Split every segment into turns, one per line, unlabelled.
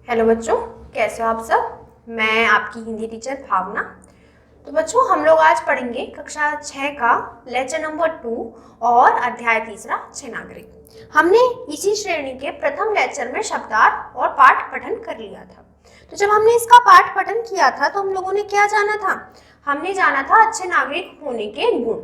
Hello बच्चों, कैसे हो आप सब। मैं आपकी हिंदी टीचर भावना। तो बच्चों, हम लोग आज पढ़ेंगे कक्षा 6 का लेक्चर नंबर 2 और अध्याय 3 अच्छे नागरिक। हमने इसी श्रेणी के प्रथम लेक्चर में शब्दार्थ और पाठ पठन कर लिया था। तो जब हमने इसका पाठ पठन किया था तो हम लोगों ने क्या जाना था? हमने जाना था अच्छे नागरिक होने के गुण,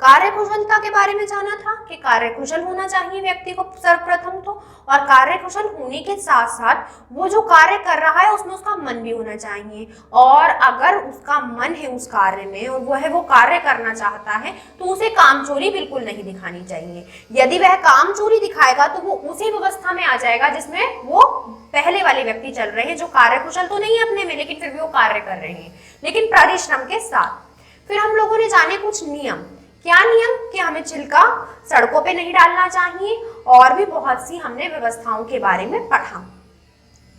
कार्यकुशलता के बारे में जाना था कि कार्यकुशल होना चाहिए व्यक्ति को सर्वप्रथम तो, और कार्यकुशल होने के साथ साथ वो जो कार्य कर रहा है उसमें उसका मन भी होना चाहिए, और अगर उसका मन है उस कार्य में और वो कार्य करना चाहता है तो उसे कामचोरी बिल्कुल नहीं दिखानी चाहिए। यदि वह कामचोरी दिखाएगा तो वो उसी व्यवस्था में आ जाएगा जिसमें वो पहले वाले व्यक्ति चल रहे हैं, जो कार्यकुशल तो नहीं है अपने में लेकिन फिर भी वो कार्य कर रहे हैं, लेकिन परिश्रम के साथ। फिर हम लोगों ने जाने कुछ नियम। क्या नियम? कि हमें छिलका सड़कों पे नहीं डालना चाहिए, और भी बहुत सी हमने व्यवस्थाओं के बारे में पढ़ा।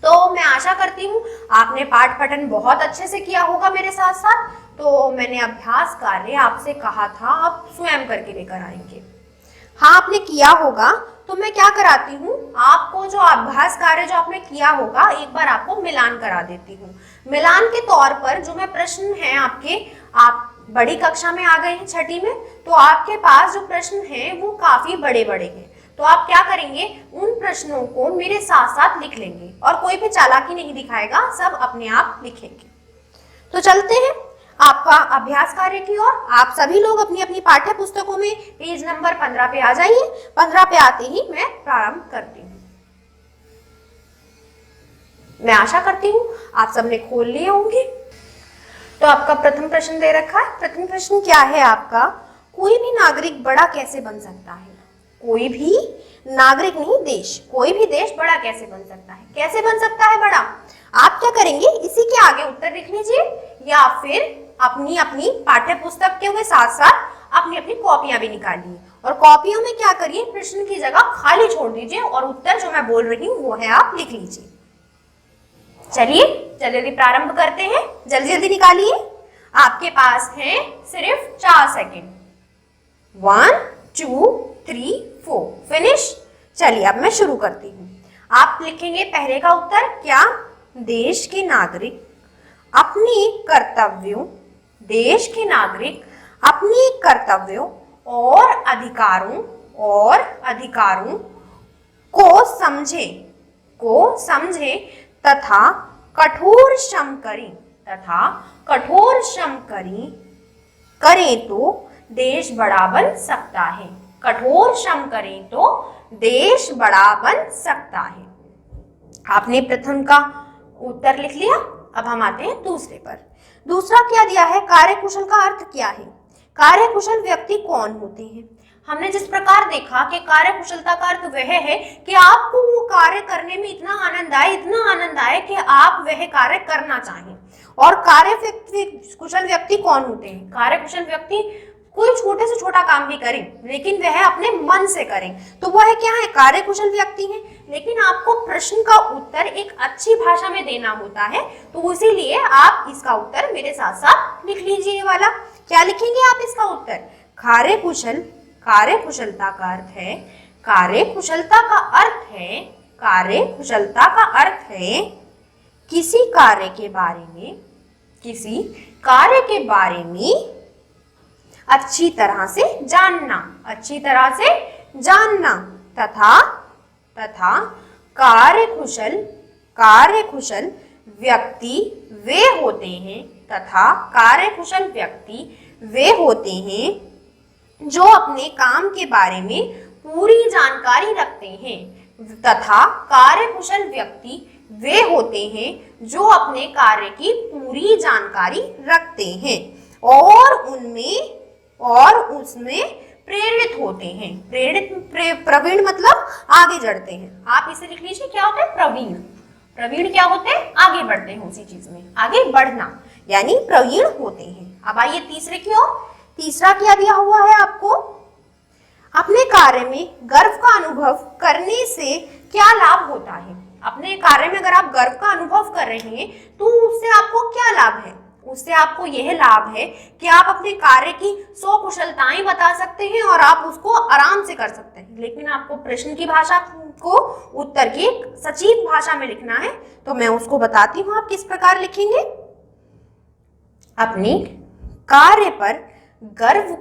तो मैं आशा करती हूँ आपने पाठ पठन बहुत अच्छे से किया होगा मेरे साथ साथ। तो मैंने अभ्यास कार्य आपसे कहा था आप स्वयं करके लेकर आएंगे। हाँ, आपने किया होगा। तो मैं क्या कराती हूँ, आपको जो अभ्यास कार्य जो आपने किया होगा एक बार आपको मिलान करा देती हूँ। मिलान के तौर पर जो मैं प्रश्न है आपके, आप बड़ी कक्षा में आ गए हैं छठी में, तो आपके पास जो प्रश्न हैं वो काफी बड़े बड़े हैं। तो आप क्या करेंगे, उन प्रश्नों को मेरे साथ साथ लिख लेंगे और कोई भी चालाकी नहीं दिखाएगा, सब अपने आप लिखेंगे। तो चलते हैं आपका अभ्यास कार्य की ओर। आप सभी लोग अपनी अपनी पाठ्य पुस्तकों में पेज नंबर 15 पे आ जाइए। 15 पे आते ही मैं प्रारंभ करती हूँ। मैं आशा करती हूँ आप सबने खोल लिए होंगे। तो आपका प्रथम प्रश्न दे रखा है। प्रथम प्रश्न क्या है आपका? कोई भी नागरिक बड़ा कैसे बन सकता है? कोई भी नागरिक नहीं, देश, कोई भी देश बड़ा कैसे बन सकता है? कैसे बन सकता है बड़ा? आप क्या करेंगे, इसी के आगे उत्तर लिख लीजिए, या फिर अपनी अपनी पाठ्य पुस्तक के साथ साथ अपनी अपनी कॉपियां भी निकालिए, और कॉपियों में क्या करिए, प्रश्न की जगह खाली छोड़ दीजिए और उत्तर जो मैं बोल रही हूँ वो है आप लिख लीजिए। चलिए जल्दी प्रारंभ करते हैं, जल्दी जल्दी निकालिए। आपके पास है सिर्फ 4 सेकेंड। 1 2 3 4 फिनिश। चलिए अब मैं शुरू करती हूँ। आप लिखेंगे पहले का उत्तर क्या? देश के नागरिक अपनी कर्तव्यों, देश के नागरिक अपनी कर्तव्यों और अधिकारों को समझे तथा कठोर श्रम करें तो देश बड़ा बन सकता है। कठोर श्रम करें तो देश बड़ा बन सकता है। आपने प्रथम का उत्तर लिख लिया। अब हम आते हैं दूसरे पर। दूसरा क्या दिया है? कार्यकुशल का अर्थ क्या है? कार्यकुशल व्यक्ति कौन होते हैं? हमने जिस प्रकार देखा कि कार्यकुशलता का अर्थ वह है कि आपको वो कार्य करने में इतना आनंद आए कि आप वह कार्य करना चाहें। और कुशल व्यक्ति कौन होते हैं? कार्यकुशल व्यक्ति कोई छोटे से छोटा काम भी करें लेकिन वह अपने मन से करें, तो वह क्या है? कार्यकुशल व्यक्ति है। लेकिन आपको प्रश्न का उत्तर एक अच्छी भाषा में देना होता है, तो इसीलिए आप इसका उत्तर मेरे साथ साथ लिख लीजिए। ये वाला क्या लिखेंगे आप इसका उत्तर? कार्यकुशलता का अर्थ है किसी कार्य के बारे में अच्छी तरह से जानना तथा कार्यकुशल व्यक्ति वे होते हैं जो अपने काम के बारे में पूरी जानकारी रखते हैं, तथा कार्यकुशल व्यक्ति वे होते हैं जो अपने कार्य की पूरी जानकारी रखते हैं और उसमें प्रेरित होते हैं। प्रवीण मतलब आगे बढ़ते हैं। आप इसे लिख लीजिए, क्या होता है? प्रवीण क्या होते हैं? आगे बढ़ते हैं उसी चीज में, आगे बढ़ना यानी प्रवीण होते हैं। अब आइए तीसरे की ओर। तीसरा क्या दिया हुआ है आपको? अपने कार्य में गर्व का अनुभव करने से क्या लाभ होता है? अपने कार्य में अगर आप गर्व का अनुभव कर रहे हैं तो उससे आपको क्या लाभ है? उससे आपको यह लाभ है कि आप अपने कार्य की 100 कुशलताएं बता सकते हैं और आप उसको आराम से कर सकते हैं। लेकिन आपको प्रश्न की भाषा को उत्तर की सचिव भाषा में लिखना है, तो मैं उसको बताती हूँ आप किस प्रकार लिखेंगे। अपने कार्य पर गर्व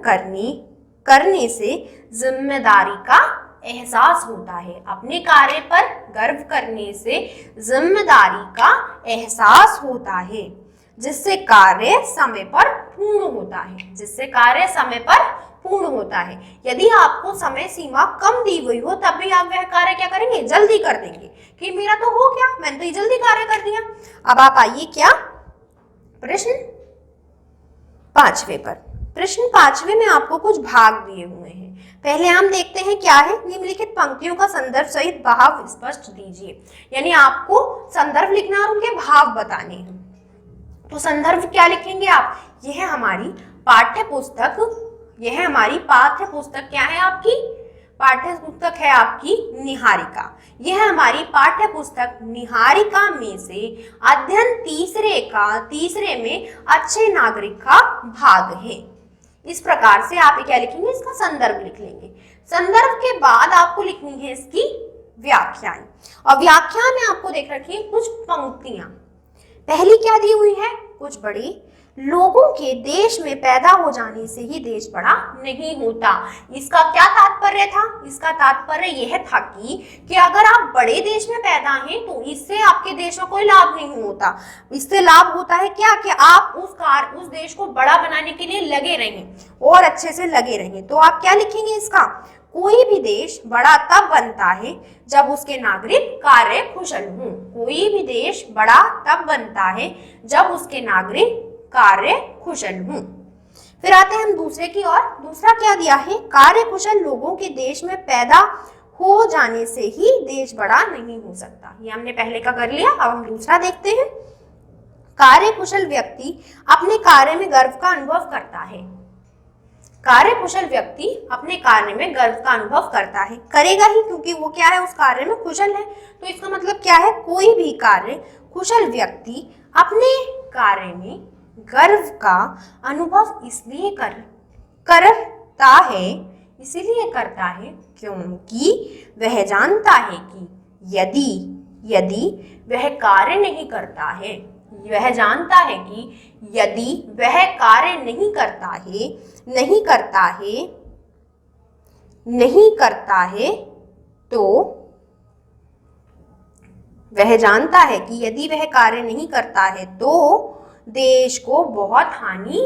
करने से जिम्मेदारी का एहसास होता है। अपने कार्य पर गर्व करने से जिम्मेदारी का एहसास होता है, जिससे कार्य समय पर पूर्ण होता है। जिससे कार्य समय पर पूर्ण होता है। यदि आपको समय सीमा कम दी हुई हो तब भी आप वह कार्य क्या करेंगे, जल्दी कर देंगे कि मेरा तो हो गया, मैंने तो ये जल्दी कार्य कर दिया। अब आप आइए क्या प्रश्न 5वें पर। प्रश्न 5वें में आपको कुछ भाग दिए हुए हैं। पहले हम देखते हैं क्या है। निम्नलिखित पंक्तियों का संदर्भ सहित भाव स्पष्ट दीजिए। यानी आपको संदर्भ लिखना और उनके भाव बताने हैं। तो संदर्भ क्या लिखेंगे आप, यह हमारी पाठ्य पुस्तक, यह हमारी पाठ्य पुस्तक क्या है आपकी, पाठ्य पुस्तक है आपकी निहारिका। यह हमारी पाठ्य पुस्तक निहारिका में से अध्ययन तीसरे में अच्छे नागरिक का भाग है। इस प्रकार से आप क्या लिखेंगे, इसका संदर्भ लिख लेंगे। संदर्भ के बाद आपको लिखनी है इसकी व्याख्याएं, और व्याख्या में आपको देख रखिए कुछ पंक्तियां। पहली क्या दी हुई है, कुछ बड़े लोगों के देश में पैदा हो जाने से ही देश बड़ा नहीं होता। इसका क्या तात्पर्य था, इसका तात्पर्य यह था कि अगर आप बड़े देश में पैदा हैं तो इससे आपके देश में कोई लाभ नहीं होता। इससे लाभ होता है क्या, कि आप उस देश को बड़ा बनाने के लिए लगे रहें और अच्छे से लगे रहें। तो आप क्या लिखेंगे इसका, कोई भी देश बड़ा तब बनता है जब उसके नागरिक कार्य कुशल हों। कोई भी देश बड़ा तब बनता है जब उसके नागरिक कार्य कुशल हूं। फिर आते हैं हम दूसरे की ओर। दूसरा क्या दिया है, कार्य कुशल लोगों के देश में पैदा हो जाने से ही देश बड़ा नहीं हो सकता। ये हमने पहले का कर लिया। अब हम दूसरा देखते हैं। कार्य कुशल व्यक्ति अपने कार्य में गर्व का अनुभव करता है। कार्य कुशल व्यक्ति अपने कार्य में गर्व का अनुभव करता है, करेगा ही, क्योंकि वो क्या है, उस कार्य में कुशल है। तो इसका मतलब क्या है, कोई भी कार्य कुशल व्यक्ति अपने कार्य में गर्व का अनुभव इसलिए करता है क्योंकि वह जानता है कि यदि वह कार्य नहीं करता है, वह जानता है कि यदि वह कार्य नहीं करता है तो वह जानता है कि यदि वह कार्य नहीं करता है तो देश को बहुत हानि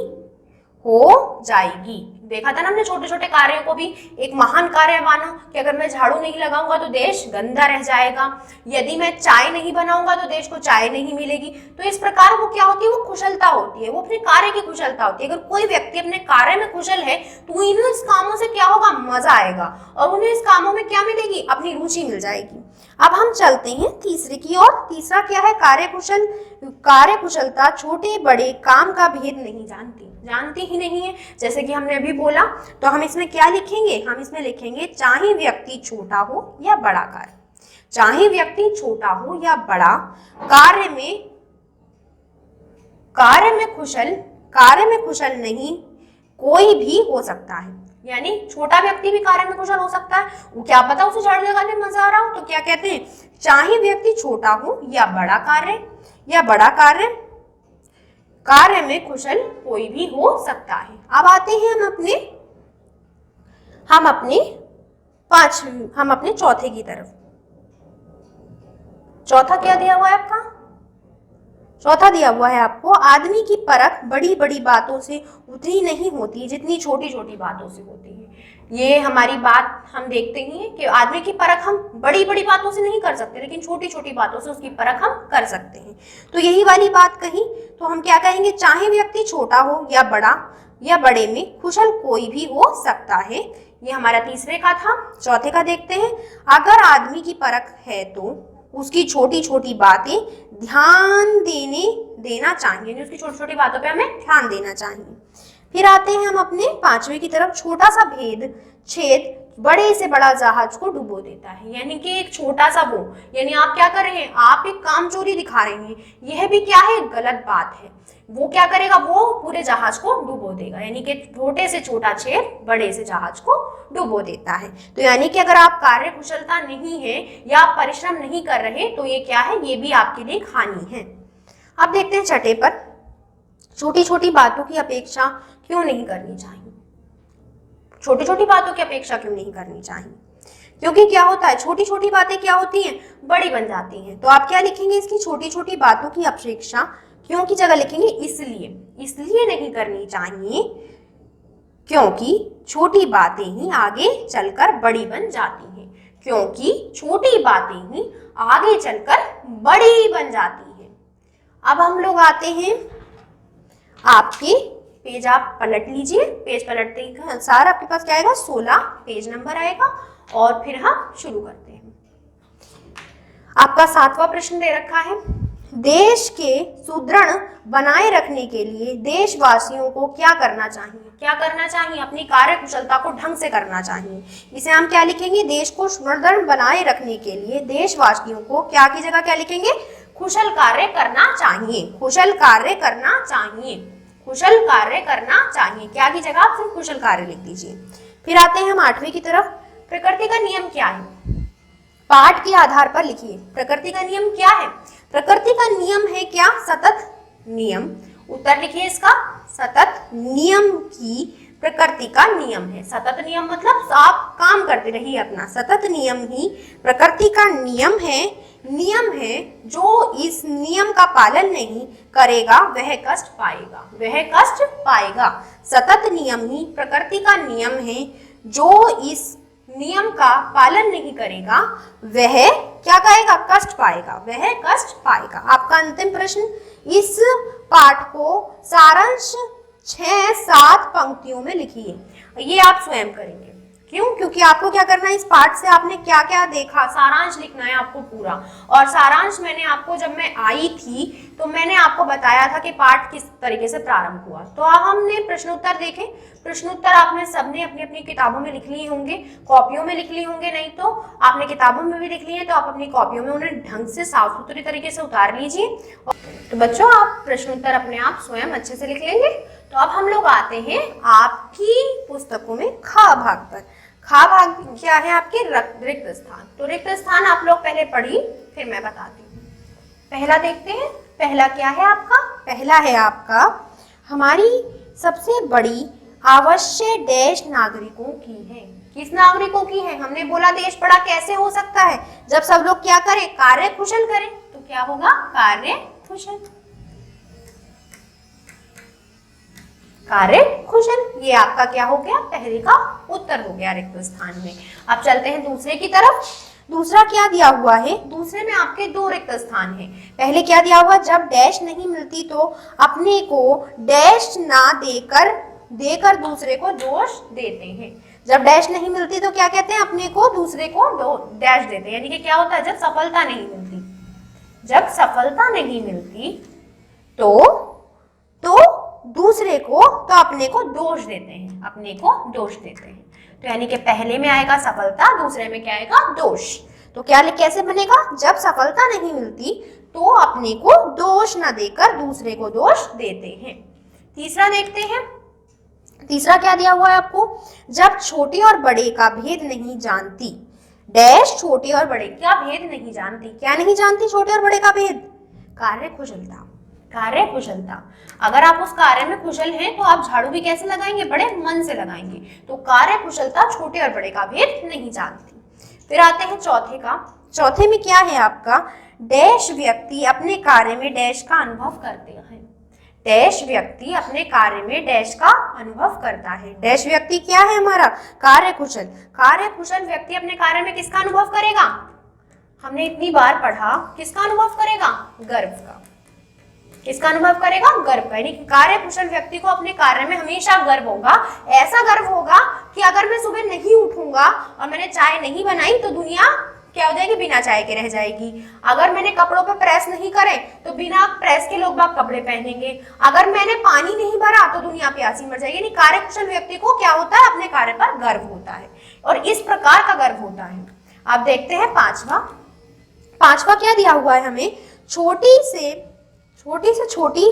हो जाएगी। देखा था ना हमने छोटे छोटे कार्यों को भी एक महान कार्य मानो कि अगर मैं झाड़ू नहीं लगाऊंगा तो देश गंदा रह जाएगा, यदि मैं चाय नहीं बनाऊंगा तो देश को चाय नहीं मिलेगी। तो इस प्रकार वो क्या होती है, वो कुशलता होती है, वो अपने कार्य की कुशलता होती है। अगर कोई व्यक्ति अपने कार्य में कुशल है तो उन्हें इस कामों से क्या होगा, मजा आएगा, और उन्हें इस कामों में क्या मिलेगी, अपनी रुचि मिल जाएगी। अब हम चलते हैं तीसरे की ओर। तीसरा क्या है, कार्य कुशलता छोटे बड़े काम का भेद नहीं जानती ही नहीं है। जैसे कि हमने अभी बोला, तो हम इसमें क्या लिखेंगे, हम इसमें लिखेंगे चाहे व्यक्ति छोटा हो या बड़ा कार्य, चाहे व्यक्ति छोटा हो या बड़ा, कार्य में कुशल नहीं कोई भी हो सकता है। यानी छोटा व्यक्ति भी कार्य में कुशल हो सकता है। वो क्या पता उसे झाड़ू लगाने में मजा आ रहा हो, तो क्या कहते हैं, चाहे व्यक्ति छोटा हो या बड़ा कार्य में कुशल कोई भी हो सकता है। अब आते हैं हम अपने चौथे की तरफ। चौथा क्या दिया हुआ है आपका, चौथा दिया हुआ है आपको, आदमी की परख बड़ी बड़ी बातों से उतनी नहीं होती जितनी छोटी छोटी बातों से होती है। ये हमारी बात हम देखते ही हैं कि आदमी की परख हम बड़ी बड़ी बातों से नहीं कर सकते, लेकिन छोटी छोटी बातों से उसकी परख हम कर सकते हैं। तो यही वाली बात कही, तो हम क्या कहेंगे, चाहे व्यक्ति छोटा हो या बड़े में कुशल कोई भी हो सकता है। ये हमारा तीसरे का था। चौथे का देखते हैं। अगर आदमी की परख है तो उसकी छोटी छोटी बातें ध्यान देना चाहिए, उसकी छोटी छोटी बातों पे हमें ध्यान देना चाहिए। फिर आते हैं हम अपने पांचवे की तरफ। छोटा सा छेद बड़े से बड़ा जहाज को डुबो देता है। यानी कि एक छोटा सा यानी आप क्या कर रहे हैं, आप एक कामचोरी दिखा रहे हैं, यह भी क्या है, गलत बात है। वो क्या करेगा, वो पूरे जहाज को डुबो देगा, यानी कि छोटे से छोटा छेद बड़े से जहाज को डुबो देता है। तो यानी कि अगर आप कार्य कुशलता नहीं है या आप परिश्रम नहीं कर रहे तो ये क्या है, ये भी आपके लिए हानि है। अब देखते हैं छठे पर, छोटी छोटी बातों की अपेक्षा क्यों नहीं करनी चाहिए। छोटी छोटी बातों की अपेक्षा क्यों नहीं करनी चाहिए, क्योंकि क्या होता है, छोटी छोटी बातें क्या होती हैं, बड़ी बन जाती हैं। तो आप क्या लिखेंगे, इसकी छोटी छोटी बातों की अपेक्षा क्यों की जगह लिखेंगे इसलिए नहीं करनी चाहिए क्योंकि छोटी बातें ही आगे चलकर बड़ी बन जाती हैं, क्योंकि छोटी बातें ही आगे चलकर बड़ी बन जाती है। अब हम लोग आते हैं आपके पेज, आप पलट लीजिए, पेज पलटने के अनुसार आपके पास क्या आएगा, 16 पेज नंबर आएगा और फिर हम शुरू करते हैं। आपका 7वां प्रश्न दे रखा है, देश के सुदृढ़ बनाए रखने के लिए देशवासियों को क्या करना चाहिए। क्या करना चाहिए, अपनी कार्य कुशलता को ढंग से करना चाहिए। इसे हम क्या लिखेंगे, देश को सुदृढ़ बनाए रखने के लिए देशवासियों को क्या की जगह क्या लिखेंगे, कुशल कार्य करना चाहिए। कुशल कार्य करना चाहिए, कुशल कार्य करना चाहिए, क्या की जगह आप सिर्फ कुशल कार्य लिख दीजिए। फिर आते हैं हम 8वीं की तरफ, प्रकृति का नियम क्या है, पाठ के आधार पर लिखिए। प्रकृति का नियम क्या है, प्रकृति का नियम है क्या, सतत नियम। उत्तर लिखिए इसका, सतत नियम की प्रकृति का नियम है। सतत नियम मतलब आप काम करते रहिए अपना, सतत नियम ही प्रकृति का नियम है जो इस नियम का पालन नहीं करेगा वह कष्ट पाएगा, वह कष्ट पाएगा। सतत नियम ही प्रकृति का नियम है, जो इस नियम का पालन नहीं करेगा वह क्या कहेगा, कष्ट पाएगा, वह कष्ट पाएगा। आपका अंतिम प्रश्न, इस पाठ को सारांश 6-7 पंक्तियों में लिखिए। ये आप स्वयं करेंगे, क्यों, क्योंकि आपको क्या करना है, इस पाठ से आपने क्या क्या देखा सारांश लिखना है आपको पूरा। और सारांश मैंने आपको, जब मैं आई थी तो मैंने आपको बताया था कि पाठ किस तरीके से प्रारंभ हुआ। तो अब हमने प्रश्नोत्तर देखे, प्रश्नोत्तर आपने सबने अपनी अपनी किताबों में लिख लिए होंगे, कॉपियों में लिख लिए होंगे, नहीं तो आपने किताबों में भी लिख लिए, तो आप अपनी कॉपियों में उन्हें ढंग से साफ सुथरी तरीके से उतार लीजिए। तो बच्चों, आप प्रश्नोत्तर अपने आप स्वयं अच्छे से लिख लेंगे। तो अब हम लोग आते हैं आपकी पुस्तकों में खा भाग पर। खा भाग क्या है, आपके रिक्त स्थान। तो रिक्त स्थान आप लोग पहले पढ़िए, फिर मैं बताती हूँ। पहला देखते हैं, पहला क्या है आपका, पहला है आपका, हमारी सबसे बड़ी आवश्यक डैश नागरिकों की है। किस नागरिकों की है, हमने बोला देश बड़ा कैसे हो सकता है, जब सब लोग क्या करें, कार्य कुशल करें। तो क्या होगा, कार्य कुशल, कार्य कुशल। ये आपका क्या हो गया, पहले का उत्तर हो गया रिक्त स्थान में। अब चलते हैं दूसरे की तरफ। दूसरा क्या दिया हुआ है, दूसरे में आपके 2 रिक्त स्थान है। पहले क्या दिया हुआ, जब डैश नहीं मिलती तो अपने को डैश ना देकर दूसरे को दोष देते हैं। जब डैश नहीं मिलती तो क्या कहते हैं, अपने को दूसरे को डैश देते हैं। यानी कि क्या होता है, जब सफलता नहीं मिलती, जब सफलता नहीं मिलती तो दूसरे को, तो अपने को दोष देते हैं, अपने को दोष देते हैं। तो यानी कि पहले में आएगा सफलता, दूसरे में क्या आएगा, दोष। तो क्या कैसे बनेगा, जब सफलता नहीं मिलती तो अपने को दोष न देकर दूसरे को दोष देते हैं। तीसरा देखते हैं, तीसरा क्या दिया हुआ है आपको, जब छोटे और बड़े का भेद नहीं जानती, डैश छोटे और बड़े का भेद नहीं जानती। क्या नहीं जानती, छोटे और बड़े का भेद, कार्य कुशलता, कार्य कुशलता। अगर आप उस कार्य में कुशल हैं तो आप झाड़ू भी कैसे लगाएंगे, बड़े मन से लगाएंगे। तो कार्य कुशलता छोटे और बड़े का भेद नहीं जानती। फिर आते हैं चौथे का। चौथे में क्या है आपका, डैश व्यक्ति अपने कार्य में डैश का अनुभव करते हैं। डैश व्यक्ति अपने कार्य में डैश का अनुभव करता है। डैश व्यक्ति क्या है हमारा, कार्य कुशल। कार्य कुशल व्यक्ति अपने कार्य में किसका अनुभव करेगा, हमने इतनी बार पढ़ा, किसका अनुभव करेगा, गर्व का। किसका अनुभव करेगा, गर्व का। यानी कार्य कुशल व्यक्ति को अपने कार्य में हमेशा गर्व होगा। ऐसा गर्व होगा कि अगर मैं सुबह नहीं उठूंगा और मैंने चाय नहीं बनाई तो दुनिया क्या हो जाएगी, बिना चाय के रह जाएगी। अगर मैंने कपड़ों पे प्रेस नहीं करे तो बिना प्रेस के लोग बाग कपड़े पहनेंगे। अगर मैंने पानी नहीं भरा तो दुनिया प्यासी मर जाएगी। यानी कार्य कुशल व्यक्ति को क्या होता है, अपने कार्य पर गर्व होता है और इस प्रकार का गर्व होता है। अब देखते हैं पांचवा क्या दिया हुआ है हमें, छोटी से छोटी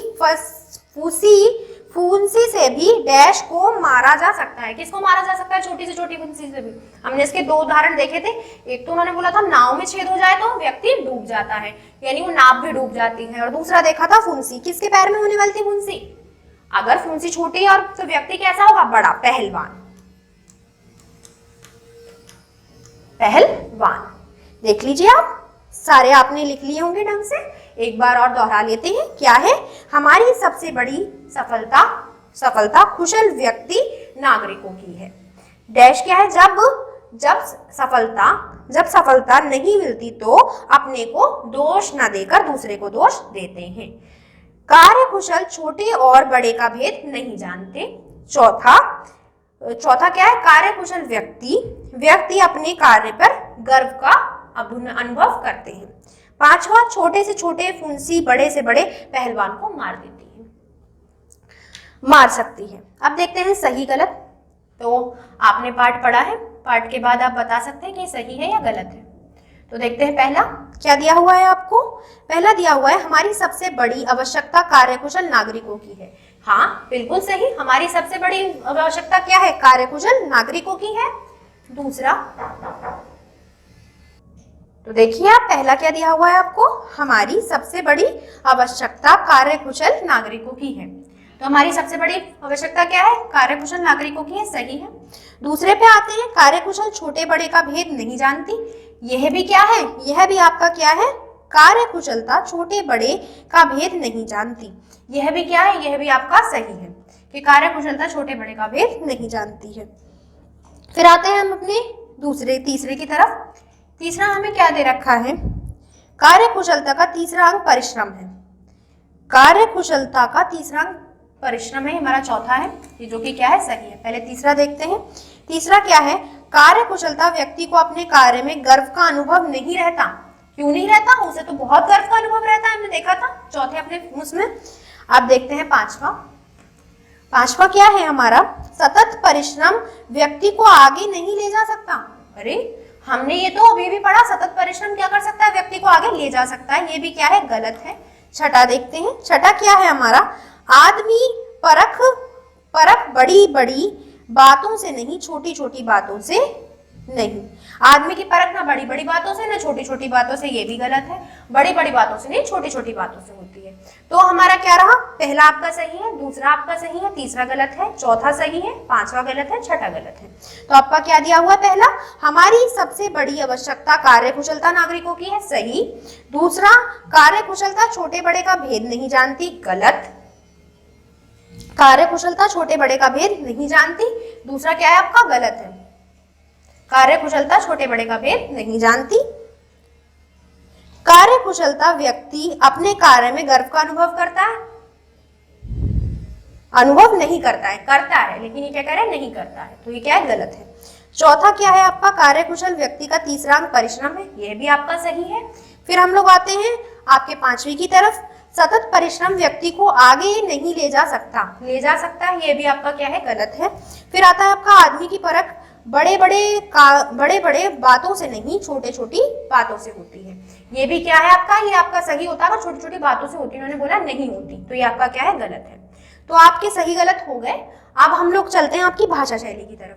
फुंसी से भी डैश को मारा जा सकता है। किसको मारा जा सकता है? छोटी से छोटी फुंसी से भी। हमने इसके दो उदाहरण देखे थे। एक तो उन्होंने बोला था नाव में छेद हो जाए तो व्यक्ति डूब जाता है, यानी वो नाव भी डूब जाती है। और दूसरा देखा था फुंसी, किसके पैर में होने वाली थी फुंसी? अगर फुंसी छोटी और तो व्यक्ति कैसा होगा? बड़ा, पहलवान। पहलवान देख लीजिए आप, सारे आपने लिख लिए होंगे ढंग से। एक बार और दोहरा लेते हैं। क्या है हमारी सबसे बड़ी सफलता? सफलता कुशल व्यक्ति नागरिकों की है। डैश क्या है? जब सफलता नहीं मिलती तो अपने को दोष न देकर दूसरे को दोष देते हैं। कार्यकुशल छोटे और बड़े का भेद नहीं जानते। चौथा क्या है? कार्यकुशल व्यक्ति अपने कार्य पर गर्व का अनुभव करते हैं। पांचवा, छोटे से छोटे फुंसी बड़े से बड़े पहलवान को मार सकती है। अब देखते हैं सही गलत। तो आपने पाठ पढ़ा है, पाठ के बाद आप बता सकते हैं कि सही है या गलत है। तो देखते हैं पहला क्या दिया हुआ है आपको। पहला दिया हुआ है हमारी सबसे बड़ी आवश्यकता कार्यकुशल नागरिकों की है। हाँ बिल्कुल सही, हमारी सबसे बड़ी आवश्यकता क्या है? कार्यकुशल नागरिकों की है। दूसरा तो देखिए आप, पहला क्या दिया हुआ है आपको? हमारी सबसे बड़ी आवश्यकता कार्यकुशल नागरिकों की है। तो हमारी सबसे बड़ी आवश्यकता क्या है? कार्यकुशल नागरिकों की है, सही है। दूसरे पे आते हैं, कार्यकुशल छोटे बड़े का भेद नहीं जानती। यह भी क्या है? यह भी आपका क्या है? कार्यकुशलता छोटे बड़े का भेद नहीं जानती। यह भी क्या है? यह भी आपका सही है कि कार्यकुशलता छोटे बड़े का भेद नहीं जानती है। फिर आते हैं हम अपने तीसरे की तरफ। तीसरा हमें क्या दे रखा है? कार्यकुशलता का तीसरा अंग परिश्रम है। कार्यकुशलता का तीसरा अंग परिश्रम है, हमारा चौथा है, ये जो कि क्या है? सही है। पहले तीसरा देखते हैं। तीसरा क्या है? कार्यकुशलता व्यक्ति को अपने कार्य में गर्व का अनुभव नहीं रहता। क्यों नहीं रहता? उसे तो बहुत गर्व का अनुभव रहता है, हमने देखा था चौथे अपने उसमें। अब देखते हैं पांचवा क्या है हमारा? सतत परिश्रम व्यक्ति को आगे नहीं ले जा सकता। अरे हमने ये तो अभी भी पढ़ा, सतत परिश्रम क्या कर सकता है? व्यक्ति को आगे ले जा सकता है। ये भी क्या है? गलत है। छठा देखते हैं। छठा क्या है हमारा? आदमी परख बड़ी बड़ी बातों से नहीं, छोटी छोटी बातों से नहीं। आदमी की परख ना बड़ी बड़ी बातों से ना छोटी छोटी बातों से, ये भी गलत है। बड़ी बड़ी बातों से नहीं, छोटी छोटी बातों से होती है। तो हमारा क्या रहा? पहला आपका सही है, दूसरा आपका सही है, तीसरा गलत है, चौथा सही है, पांचवा गलत है, छठा गलत है। तो आपका क्या दिया हुआ? पहला हमारी सबसे बड़ी आवश्यकता कार्यकुशलता नागरिकों की है, सही। दूसरा कार्यकुशलता छोटे बड़े का भेद नहीं जानती, गलत। कार्यकुशलता छोटे बड़े का भेद नहीं जानती, दूसरा क्या है आपका? गलत है। कार्यकुशलता छोटे बड़े का भेद नहीं जानती। कार्यकुशलता व्यक्ति अपने कार्य में गर्व का अनुभव करता है। अनुभव नहीं करता है, करता है, लेकिन ये क्या कह रहे हैं? नहीं करता है। तो ये क्या है? गलत है। चौथा क्या है आपका? कार्यकुशल व्यक्ति का तीसरा अंग परिश्रम है, यह भी आपका सही है। फिर हम लोग आते हैं आपके पांचवी की तरफ। सतत परिश्रम व्यक्ति को आगे नहीं ले जा सकता। ले जा सकता है, ये भी आपका क्या है? गलत है। फिर आता है आपका आदमी की परख बड़े बड़े बातों से नहीं, छोटे छोटी बातों से होती है। ये भी क्या है आपका? ये आपका सही होता है, छोटी छोटी बातों से होती है, उन्होंने बोला नहीं होती, तो ये आपका क्या है? गलत है। तो आपके सही गलत हो गए। अब हम लोग चलते हैं आपकी भाषा शैली की तरफ।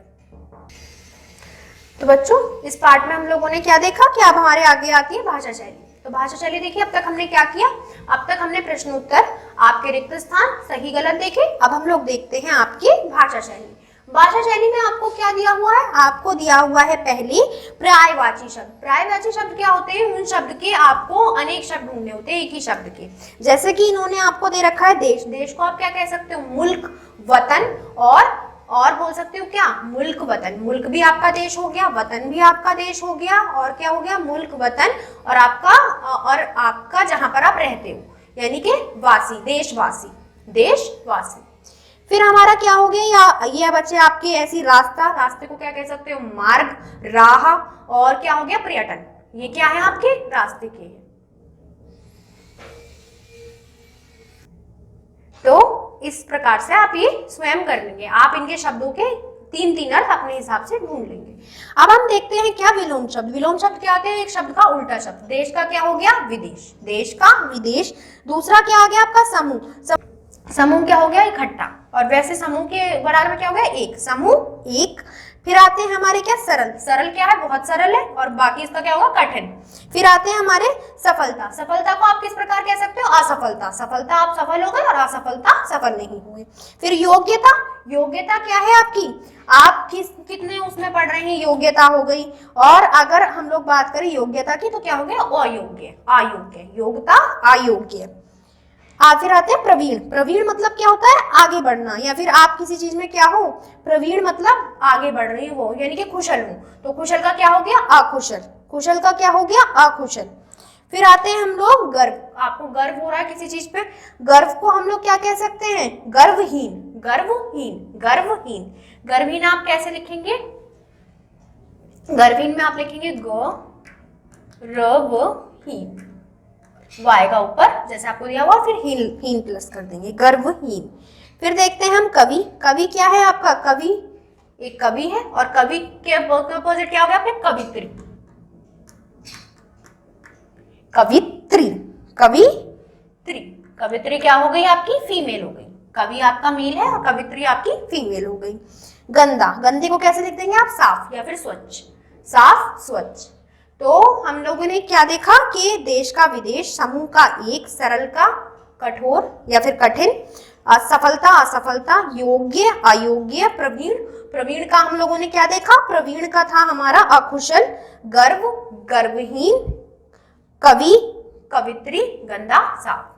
तो बच्चों इस पार्ट में हम लोगों ने क्या देखा कि अब हमारे आगे आती है भाषा शैली। तो भाषा शैली देखिए, अब तक हमने क्या किया? अब तक हमने प्रश्न उत्तर, आपके रिक्त स्थान, सही गलत देखे। अब हम लोग देखते हैं आपकी भाषा शैली। भाषा शैली में आपको क्या दिया हुआ है? आपको दिया हुआ है पहले पर्यायवाची शब्द। पर्यायवाची शब्द क्या होते हैं? उन शब्द के आपको अनेक शब्द ढूंढने होते हैं एक ही शब्द के। जैसे कि इन्होंने आपको दे रखा है देश। देश को आप क्या कह सकते हो? मुल्क, वतन, और बोल सकते हो क्या? मुल्क, वतन। मुल्क भी आपका देश हो गया, वतन भी आपका देश हो गया, और क्या हो गया? मुल्क, वतन, और आपका जहां पर आप रहते हो, यानी कि वासी, देशवासी, देशवासी। फिर हमारा क्या हो गया? या ये बच्चे आपके ऐसी रास्ते को क्या कह सकते हो? मार्ग, राह, और क्या हो गया? पर्यटन। ये क्या है? आपके रास्ते के। तो इस प्रकार से आप ये स्वयं कर लेंगे। आप इनके शब्दों के तीन अर्थ अपने हिसाब से ढूंढ लेंगे। अब हम देखते हैं क्या विलोम शब्द। विलोम शब्द क्या होते हैं? एक शब्द का उल्टा शब्द। देश का क्या हो गया? विदेश। देश का विदेश। दूसरा क्या आ गया आपका? समूह। समूह क्या हो गया, इकट्ठा, और वैसे समूह के बराबर में क्या हो गया, एक, समूह एक। फिर आते हैं हमारे क्या, सरल, सरल क्या है, बहुत सरल है, और बाकी इसका क्या होगा, कठिन। फिर आते हैं हमारे सफलता, सफलता को आप किस प्रकार कह सकते हो, असफलता, सफलता आप सफल हो गए और असफलता सफल नहीं हुए। फिर योग्यता, योग्यता क्या है आपकी, आप कितने उसमें पढ़ रहे हैं, योग्यता हो गई। और अगर हम लोग बात करें योग्यता की तो क्या हो गया, अयोग्य, अयोग्य, योग्यता अयोग्य। फिर आते हैं प्रवीण, प्रवीण मतलब क्या होता है, आगे बढ़ना, या फिर आप किसी चीज में क्या हो, प्रवीण मतलब आगे बढ़ रही हो, यानी कि कुशल हो। तो कुशल का क्या हो गया, अकुशल, कुशल का क्या हो गया, अकुशल। फिर आते हैं हम लोग गर्व, आपको गर्व हो रहा है किसी चीज पे, गर्व को हम लोग क्या कह सकते हैं, गर्वहीन, गर्वहीन, गर्वहीन। गर्वहीन आप कैसे लिखेंगे, गर्वहीन में आप लिखेंगे गर्वहीन, वाई का ऊपर जैसे आपको दिया हुआ, फिर हीन प्लस कर देंगे, गर्वहीन। फिर देखते हैं हम कवि, कवि क्या है आपका, कवि एक कवि है, और कवि के अपोजिट क्या हो गया आपके, कवित्री, कवित्री, कवित्री, कवित्री क्या हो गई आपकी, फीमेल हो गई, कवि आपका मेल है और कवित्री आपकी फीमेल हो गई। गंदा, गंदे को कैसे लिख देंगे आप, साफ या फिर स्वच्छ, साफ स्वच्छ। तो हम लोगों ने क्या देखा कि देश का विदेश, समूह का एक, सरल का कठोर या फिर कठिन, सफलता असफलता, योग्य अयोग्य, प्रवीण, प्रवीण का हम लोगों ने क्या देखा, प्रवीण का था हमारा अकुशल, गर्व गर्वहीन, कवि कवित्री, गंदा साफ।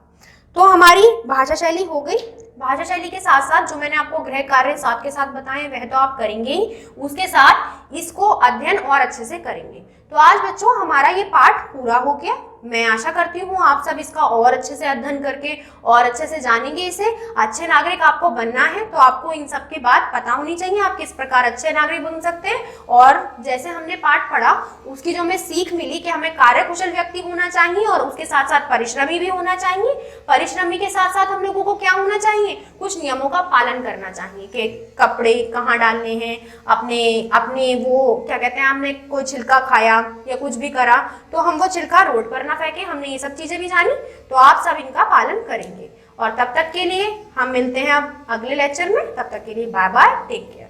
तो हमारी भाषा शैली हो गई। भाषा शैली के साथ साथ जो मैंने आपको गृह कार्य साथ के साथ बताए वह तो आप करेंगे ही, उसके साथ इसको अध्ययन और अच्छे से करेंगे। तो आज बच्चों हमारा ये पाठ पूरा हो गया। मैं आशा करती हूँ आप सब इसका और अच्छे से अध्ययन करके और अच्छे से जानेंगे इसे। अच्छे नागरिक आपको बनना है तो आपको इन सब की बात पता होनी चाहिए, आप किस प्रकार अच्छे नागरिक बन सकते हैं। और जैसे हमने पाठ पढ़ा उसकी जो हमें सीख मिली कि हमें कार्यकुशल व्यक्ति होना चाहिए और उसके साथ साथ परिश्रमी भी होना चाहिए। परिश्रमी के साथ साथ हम लोगों को क्या होना चाहिए, कुछ नियमों का पालन करना चाहिए कि कपड़े कहाँ डालने हैं, अपने वो क्या कहते हैं, हमने कोई छिलका खाया या कुछ भी करा तो हम वो छिलका रोड पर ना फेंके। हमने ये सब चीजें भी जानी, तो आप सब इनका पालन करेंगे। और तब तक के लिए हम मिलते हैं अब अगले लेक्चर में। तब तक के लिए बाय बाय, टेक केयर।